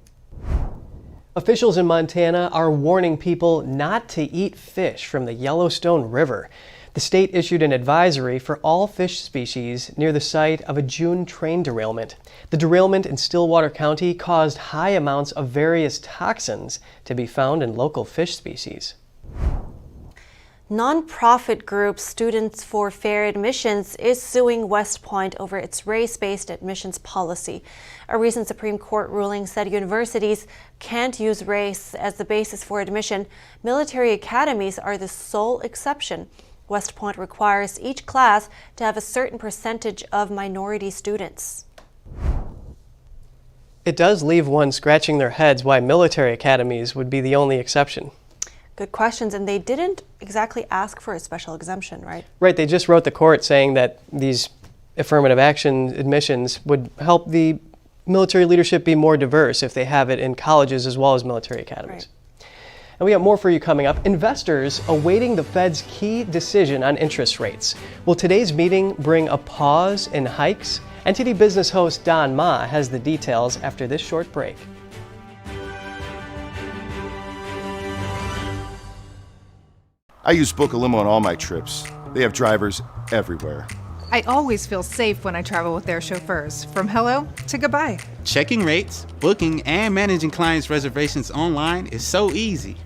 Officials in Montana are warning people not to eat fish from the Yellowstone River. The state issued an advisory for all fish species near the site of a June train derailment. The derailment in Stillwater County caused high amounts of various toxins to be found in local fish species. Nonprofit group Students for Fair Admissions is suing West Point over its race-based admissions policy. A recent Supreme Court ruling said universities can't use race as the basis for admission. Military academies are the sole exception. West Point requires each class to have a certain percentage of minority students. It does leave one scratching their heads why military academies would be the only exception. Good questions, and they didn't exactly ask for a special exemption, right? Right, they just wrote the court saying that these affirmative action admissions would help the military leadership be more diverse if they have it in colleges as well as military academies. Right. And we got more for you coming up. Investors awaiting the Fed's key decision on interest rates. Will today's meeting bring a pause in hikes? NTD Business host Don Ma has the details after this short break. I use Book a Limo on all my trips. They have drivers everywhere. I always feel safe when I travel with their chauffeurs, from hello to goodbye. Checking rates, booking, and managing clients' reservations online is so easy.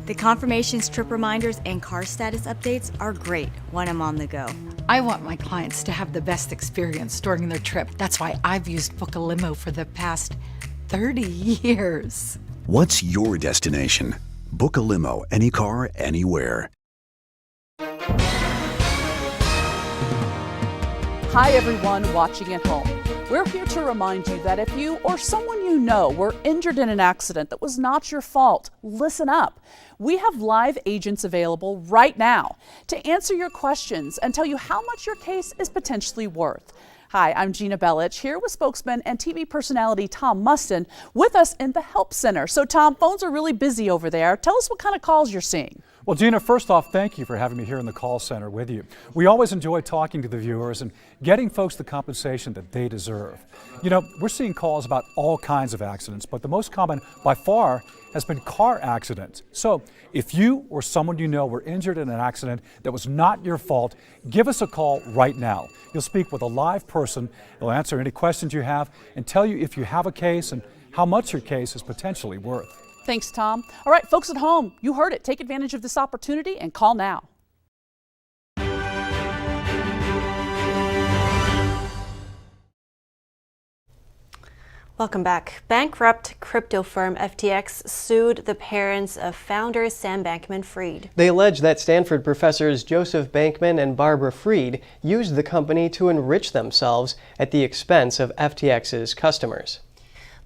The confirmations, trip reminders, and car status updates are great when I'm on the go. I want my clients to have the best experience during their trip. That's why I've used Book a Limo for the past 30 years. What's your destination? Book a limo, any car, anywhere. Hi everyone watching at home. We're here to remind you that if you or someone you know were injured in an accident that was not your fault, listen up. We have live agents available right now to answer your questions and tell you how much your case is potentially worth. Hi, I'm Gina Bellich, here with spokesman and TV personality Tom Mustin with us in the Help Center. So Tom, phones are really busy over there. Tell us what kind of calls you're seeing. Well, Gina, first off, thank you for having me here in the call center with you. We always enjoy talking to the viewers and getting folks the compensation that they deserve. You know, we're seeing calls about all kinds of accidents, but the most common by far has been car accidents. So if you or someone you know were injured in an accident that was not your fault, give us a call right now. You'll speak with a live person. They'll answer any questions you have and tell you if you have a case and how much your case is potentially worth. Thanks, Tom. All right, folks at home, you heard it. Take advantage of this opportunity and call now. Welcome back. Bankrupt crypto firm FTX sued the parents of founder Sam Bankman-Fried. They allege that Stanford professors Joseph Bankman and Barbara Fried used the company to enrich themselves at the expense of FTX's customers.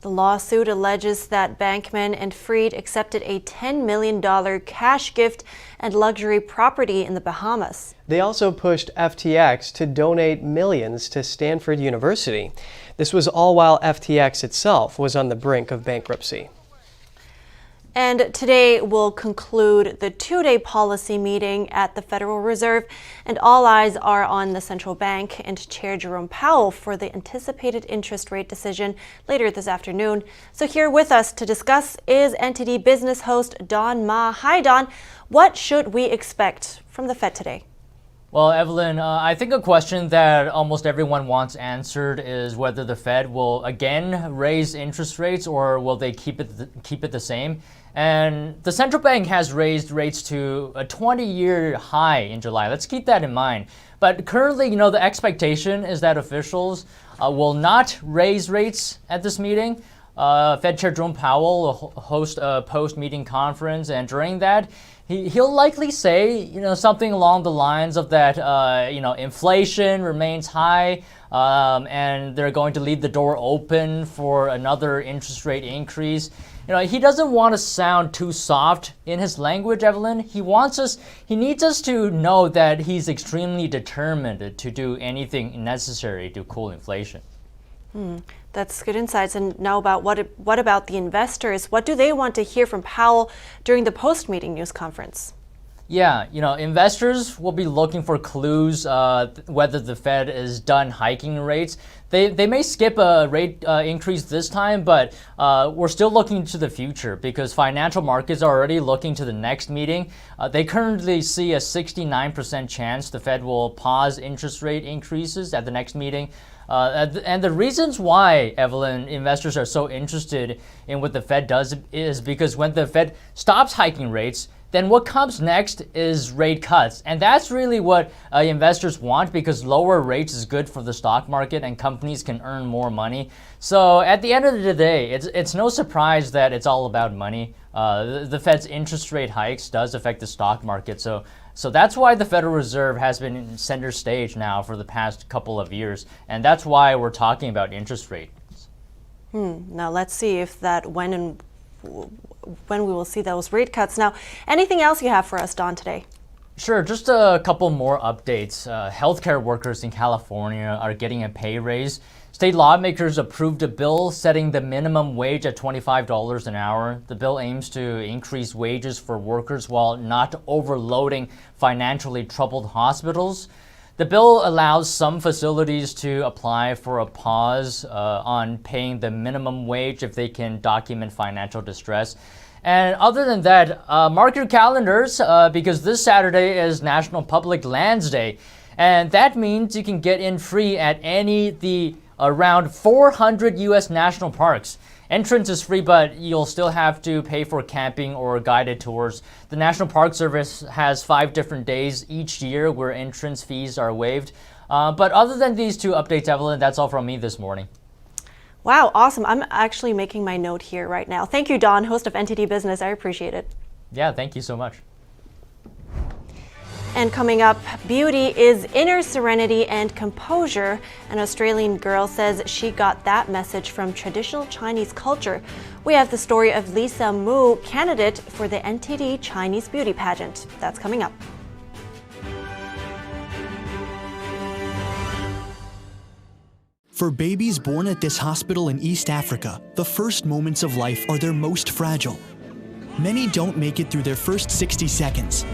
The lawsuit alleges that Bankman and Fried accepted a $10 million cash gift and luxury property in the Bahamas. They also pushed FTX to donate millions to Stanford University. This was all while FTX itself was on the brink of bankruptcy. And today will conclude the two-day policy meeting at the Federal Reserve, and all eyes are on the central bank and Chair Jerome Powell for the anticipated interest rate decision later this afternoon. So here with us to discuss is NTD business host Don Ma. Hi, Don. What should we expect from the Fed today? Well, Evelyn, I think a question that almost everyone wants answered is whether the Fed will again raise interest rates or will they keep it the same. And the central bank has raised rates to a 20-year high in July. Let's keep that in mind. But currently, the expectation is that officials will not raise rates at this meeting. Fed Chair Jerome Powell will host a post-meeting conference, and during that, he'll likely say, something along the lines of that, inflation remains high, and they're going to leave the door open for another interest rate increase. He doesn't want to sound too soft in his language, Evelyn. He needs us to know that he's extremely determined to do anything necessary to cool inflation. That's good insights. And now what about the investors? What do they want to hear from Powell during the post-meeting news conference? Yeah, investors will be looking for clues whether the Fed is done hiking rates. They may skip a rate increase this time, but we're still looking to the future because financial markets are already looking to the next meeting. They currently see a 69% chance the Fed will pause interest rate increases at the next meeting. And the reasons why, Evelyn, investors are so interested in what the Fed does is because when the Fed stops hiking rates, then what comes next is rate cuts. And that's really what investors want because lower rates is good for the stock market and companies can earn more money. So at the end of the day, it's no surprise that it's all about money. The Fed's interest rate hikes does affect the stock market. So that's why the Federal Reserve has been in center stage now for the past couple of years. And that's why we're talking about interest rates. Now let's see if when we will see those rate cuts. Now, anything else you have for us, Don, today? Sure, just a couple more updates. Healthcare workers in California are getting a pay raise. State lawmakers approved a bill setting the minimum wage at $25 an hour. The bill aims to increase wages for workers while not overloading financially troubled hospitals. The bill allows some facilities to apply for a pause on paying the minimum wage if they can document financial distress. And other than that, mark your calendars because this Saturday is National Public Lands Day. And that means you can get in free at the around 400 U.S. national parks. Entrance is free, but you'll still have to pay for camping or guided tours. The National Park Service has 5 different days each year where entrance fees are waived. But other than these 2 updates, Evelyn, that's all from me this morning. Wow, awesome. I'm actually making my note here right now. Thank you, Don, host of NTD Business. I appreciate it. Yeah, thank you so much. And coming up, beauty is inner serenity and composure. An Australian girl says she got that message from traditional Chinese culture. We have the story of Lisa Mu, candidate for the NTD Chinese beauty pageant. That's coming up. For babies born at this hospital in East Africa, the first moments of life are their most fragile. Many don't make it through their first 60 seconds.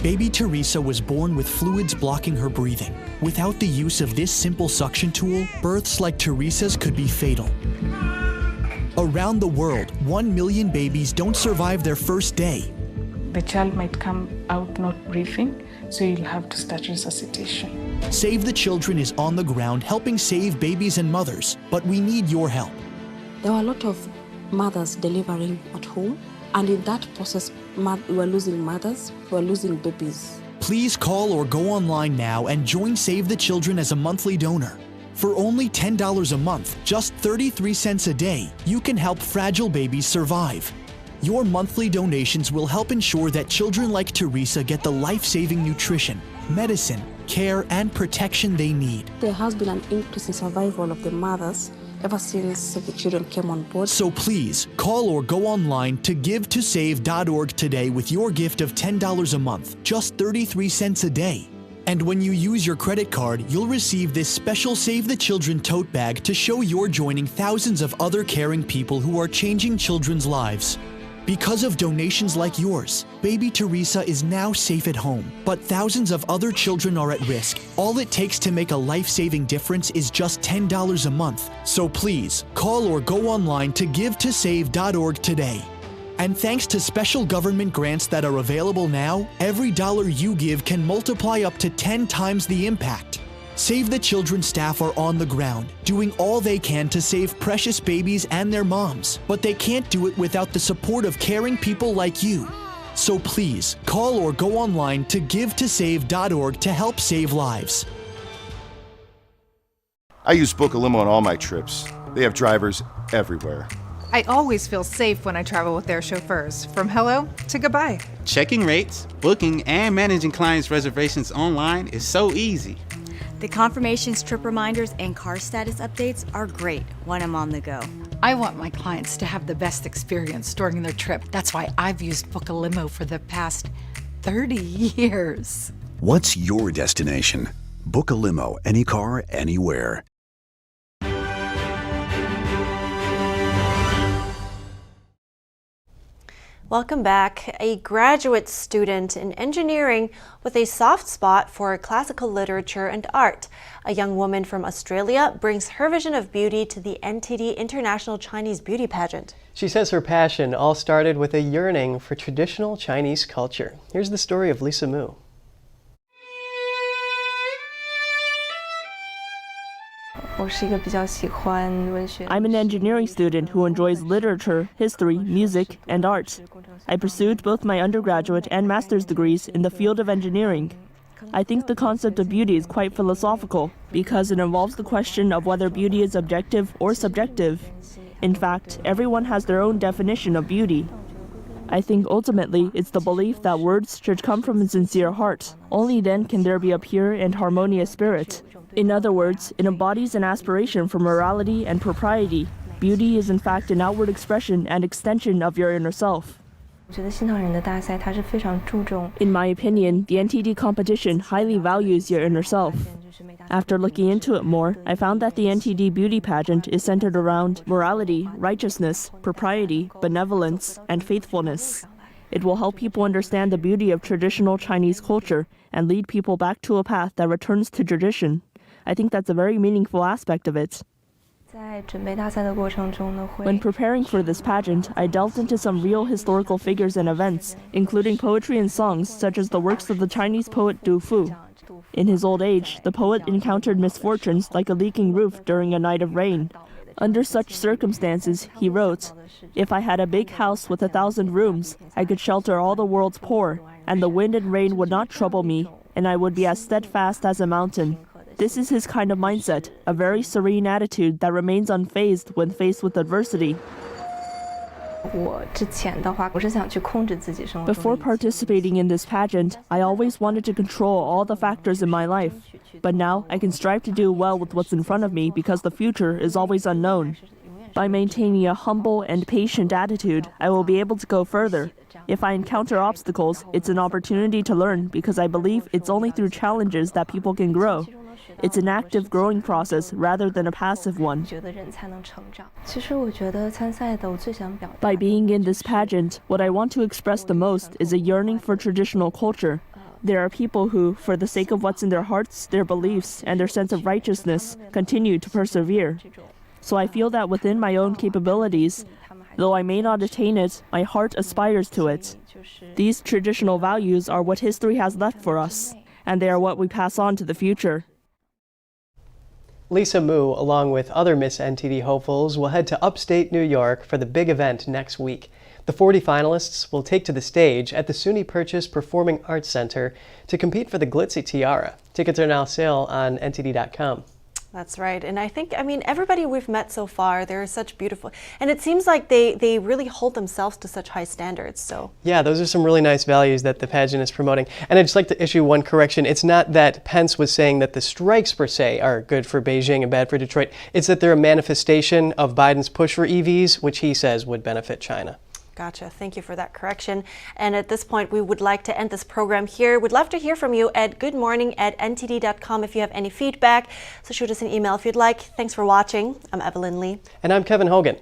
Baby Teresa was born with fluids blocking her breathing. Without the use of this simple suction tool, births like Teresa's could be fatal. Around the world, 1 million babies don't survive their first day. The child might come out not breathing, so you'll have to start resuscitation. Save the Children is on the ground helping save babies and mothers, but we need your help. There were a lot of mothers delivering at home, and in that process, we were losing mothers, we were losing babies. Please call or go online now and join Save the Children as a monthly donor. For only $10 a month, just 33 cents a day, you can help fragile babies survive. Your monthly donations will help ensure that children like Teresa get the life-saving nutrition, medicine, care, and protection they need. There has been an increase in survival of the mothers ever since Save the Children came on board. So please, call or go online to givetosave.org today with your gift of $10 a month, just 33 cents a day. And when you use your credit card, you'll receive this special Save the Children tote bag to show you're joining thousands of other caring people who are changing children's lives. Because of donations like yours, baby Teresa is now safe at home, but thousands of other children are at risk. All it takes to make a life-saving difference is just $10 a month. So please, call or go online to givetosave.org today. And thanks to special government grants that are available now, every dollar you give can multiply up to 10 times the impact. Save the Children staff are on the ground, doing all they can to save precious babies and their moms, but they can't do it without the support of caring people like you. So please, call or go online to givetosave.org to help save lives. I use Book a Limo on all my trips. They have drivers everywhere. I always feel safe when I travel with their chauffeurs, from hello to goodbye. Checking rates, booking, and managing clients' reservations online is so easy. The confirmations, trip reminders, and car status updates are great when I'm on the go. I want my clients to have the best experience during their trip. That's why I've used Book a Limo for the past 30 years. What's your destination? Book a limo, any car, anywhere. Welcome back. A graduate student in engineering with a soft spot for classical literature and art. A young woman from Australia brings her vision of beauty to the NTD International Chinese Beauty Pageant. She says her passion all started with a yearning for traditional Chinese culture. Here's the story of Lisa Mu. I'm an engineering student who enjoys literature, history, music, and art. I pursued both my undergraduate and master's degrees in the field of engineering. I think the concept of beauty is quite philosophical because it involves the question of whether beauty is objective or subjective. In fact, everyone has their own definition of beauty. I think ultimately it's the belief that words should come from a sincere heart. Only then can there be a pure and harmonious spirit. In other words, it embodies an aspiration for morality and propriety. Beauty is in fact an outward expression and extension of your inner self. In my opinion, the NTD competition highly values your inner self. After looking into it more, I found that the NTD beauty pageant is centered around morality, righteousness, propriety, benevolence, and faithfulness. It will help people understand the beauty of traditional Chinese culture and lead people back to a path that returns to tradition. I think that's a very meaningful aspect of it. When preparing for this pageant, I delved into some real historical figures and events, including poetry and songs such as the works of the Chinese poet Du Fu. In his old age, the poet encountered misfortunes like a leaking roof during a night of rain. Under such circumstances, he wrote, "If I had a big house with 1,000 rooms, I could shelter all the world's poor, and the wind and rain would not trouble me, and I would be as steadfast as a mountain." This is his kind of mindset, a very serene attitude that remains unfazed when faced with adversity. Before participating in this pageant, I always wanted to control all the factors in my life. But now I can strive to do well with what's in front of me because the future is always unknown. By maintaining a humble and patient attitude, I will be able to go further. If I encounter obstacles, it's an opportunity to learn because I believe it's only through challenges that people can grow. It's an active growing process rather than a passive one. By being in this pageant, what I want to express the most is a yearning for traditional culture. There are people who, for the sake of what's in their hearts, their beliefs, and their sense of righteousness, continue to persevere. So I feel that within my own capabilities, though I may not attain it, my heart aspires to it. These traditional values are what history has left for us, and they are what we pass on to the future. Lisa Mu, along with other Miss NTD hopefuls, will head to upstate New York for the big event next week. The 40 finalists will take to the stage at the SUNY Purchase Performing Arts Center to compete for the Glitzy Tiara. Tickets are now sale on ntd.com. That's right. And I think, everybody we've met so far, they're such beautiful, and it seems like they really hold themselves to such high standards. So yeah, those are some really nice values that the pageant is promoting. And I'd just like to issue one correction. It's not that Pence was saying that the strikes per se are good for Beijing and bad for Detroit. It's that they're a manifestation of Biden's push for EVs, which he says would benefit China. Gotcha. Thank you for that correction. And at this point, we would like to end this program here. We'd love to hear from you at goodmorning@ntd.com if you have any feedback. So shoot us an email if you'd like. Thanks for watching. I'm Evelyn Lee. And I'm Kevin Hogan.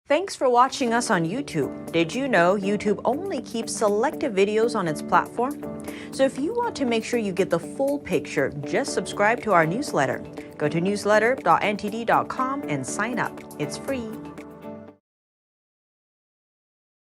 Thanks for watching us on YouTube. Did you know YouTube only keeps selective videos on its platform? So if you want to make sure you get the full picture, just subscribe to our newsletter. Go to newsletter.ntd.com and sign up. It's free.